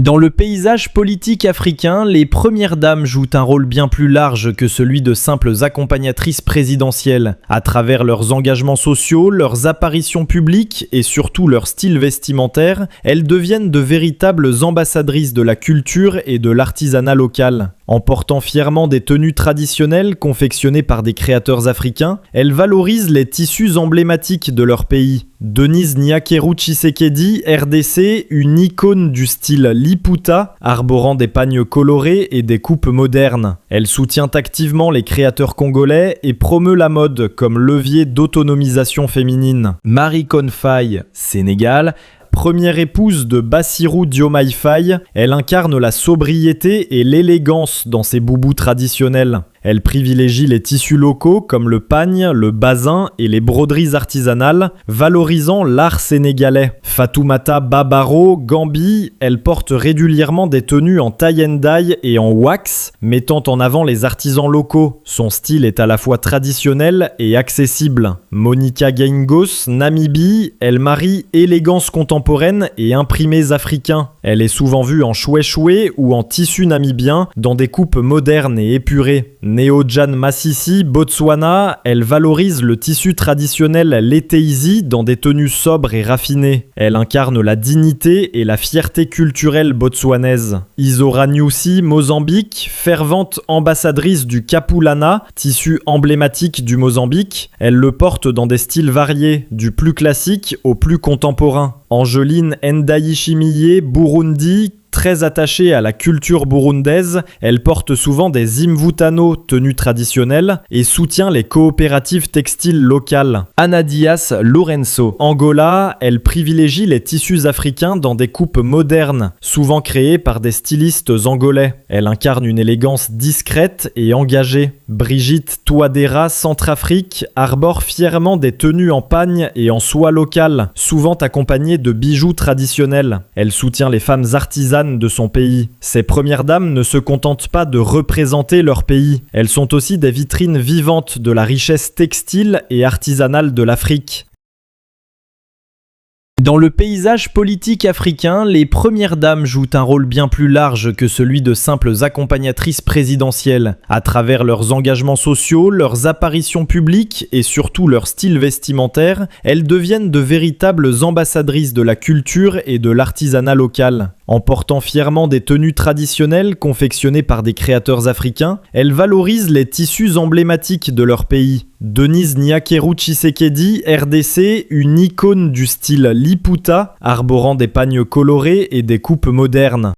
Dans le paysage politique africain, les premières dames jouent un rôle bien plus large que celui de simples accompagnatrices présidentielles. À travers leurs engagements sociaux, leurs apparitions publiques et surtout leur style vestimentaire, elles deviennent de véritables ambassadrices de la culture et de l'artisanat local. En portant fièrement des tenues traditionnelles confectionnées par des créateurs africains, elles valorisent les tissus emblématiques de leur pays. Denise Nyakeru Tshisekedi, RDC, une icône du style Liputa, arborant des pagnes colorés et des coupes modernes. Elle soutient activement les créateurs congolais et promeut la mode comme levier d'autonomisation féminine. Marie Konne Faye, Sénégal, première épouse de Bassirou Diomaye Faye, elle incarne la sobriété et l'élégance dans ses boubous traditionnels. Elle privilégie les tissus locaux comme le pagne, le basin et les broderies artisanales, valorisant l'art sénégalais. Fatoumata Babaro, Gambie, elle porte régulièrement des tenues en tie-and-dye et en wax, mettant en avant les artisans locaux. Son style est à la fois traditionnel et accessible. Monica Gengos, Namibie, elle marie élégance contemporaine et imprimés africains. Elle est souvent vue en choué-choué ou en tissu namibien dans des coupes modernes et épurées. Néo-Jan Masisi, Botswana, elle valorise le tissu traditionnel Leteisi dans des tenues sobres et raffinées. Elle incarne la dignité et la fierté culturelle botswanaise. Isora Nyusi, Mozambique, fervente ambassadrice du Kapulana, tissu emblématique du Mozambique, elle le porte dans des styles variés, du plus classique au plus contemporain. Angeline Ndayishimiye, Burundi, très attachée à la culture burundaise, elle porte souvent des imvutano, tenues traditionnelles, et soutient les coopératives textiles locales. Anadias Lourenço, Angola, elle privilégie les tissus africains dans des coupes modernes, souvent créées par des stylistes angolais. Elle incarne une élégance discrète et engagée. Brigitte Touadéra, Centrafrique, arbore fièrement des tenues en pagne et en soie locale, souvent accompagnées de bijoux traditionnels. Elle soutient les femmes artisanes de son pays. Ces premières dames ne se contentent pas de représenter leur pays. Elles sont aussi des vitrines vivantes de la richesse textile et artisanale de l'Afrique. Dans le paysage politique africain, les premières dames jouent un rôle bien plus large que celui de simples accompagnatrices présidentielles. À travers leurs engagements sociaux, leurs apparitions publiques et surtout leur style vestimentaire, elles deviennent de véritables ambassadrices de la culture et de l'artisanat local. En portant fièrement des tenues traditionnelles confectionnées par des créateurs africains, elles valorisent les tissus emblématiques de leur pays. Denise Nyakeru Tshisekedi, RDC, une icône du style Liputa, arborant des pagnes colorés et des coupes modernes.